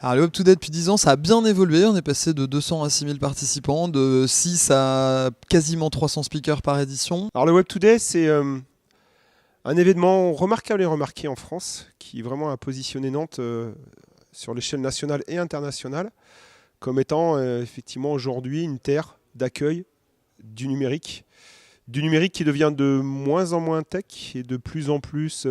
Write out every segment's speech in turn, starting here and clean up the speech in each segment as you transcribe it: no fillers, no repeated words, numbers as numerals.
Alors, le Web Today depuis 10 ans, ça a bien évolué. On est passé de 200 à 6000 participants, de 6 à quasiment 300 speakers par édition. Alors le Web Today, c'est un événement remarquable et remarqué en France, qui vraiment a positionné Nantes sur l'échelle nationale et internationale comme étant effectivement aujourd'hui une terre d'accueil du numérique qui devient de moins en moins tech et de plus en plus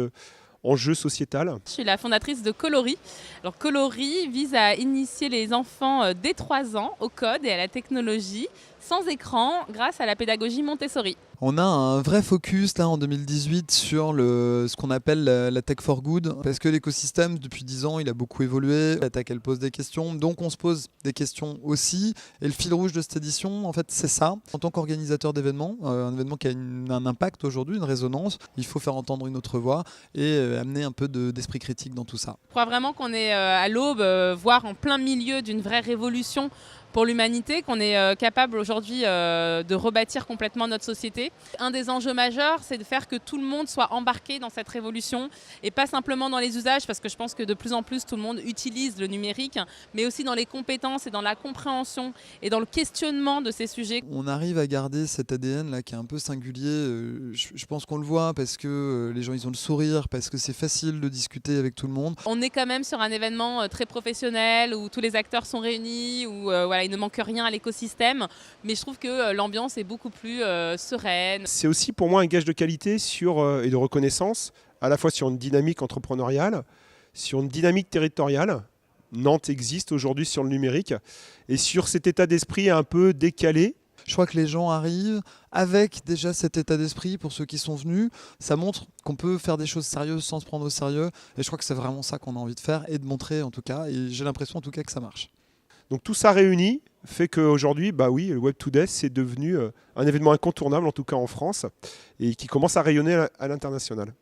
enjeu sociétal. Je suis la fondatrice de Coloris. Alors Coloris vise à initier les enfants dès 3 ans au code et à la technologie sans écran grâce à la pédagogie Montessori. On a un vrai focus là en 2018 sur ce qu'on appelle la tech for good, parce que l'écosystème depuis 10 ans il a beaucoup évolué, la tech elle pose des questions, donc on se pose des questions aussi, et le fil rouge de cette édition en fait c'est ça. En tant qu'organisateur d'événements, un événement qui a un impact aujourd'hui, une résonance, il faut faire entendre une autre voix et amener un peu d'esprit critique dans tout ça. Je crois vraiment qu'on est à l'aube, voire en plein milieu d'une vraie révolution pour l'humanité, qu'on est capable aujourd'hui de rebâtir complètement notre société. Un des enjeux majeurs, c'est de faire que tout le monde soit embarqué dans cette révolution et pas simplement dans les usages, parce que je pense que de plus en plus tout le monde utilise le numérique, mais aussi dans les compétences et dans la compréhension et dans le questionnement de ces sujets. On arrive à garder cet ADN là qui est un peu singulier. Je pense qu'on le voit parce que les gens ils ont le sourire, parce que c'est facile de discuter avec tout le monde. On est quand même sur un événement très professionnel où tous les acteurs sont réunis, où voilà, il ne manque rien à l'écosystème, mais je trouve que l'ambiance est beaucoup plus sereine. C'est aussi pour moi un gage de qualité et de reconnaissance, à la fois sur une dynamique entrepreneuriale, sur une dynamique territoriale. Nantes existe aujourd'hui sur le numérique, et sur cet état d'esprit un peu décalé. Je crois que les gens arrivent avec déjà cet état d'esprit pour ceux qui sont venus. Ça montre qu'on peut faire des choses sérieuses sans se prendre au sérieux. Et je crois que c'est vraiment ça qu'on a envie de faire et de montrer en tout cas. Et j'ai l'impression en tout cas que ça marche. Donc tout ça réuni fait qu'aujourd'hui, bah oui, le Web Today, c'est devenu un événement incontournable, en tout cas en France, et qui commence à rayonner à l'international.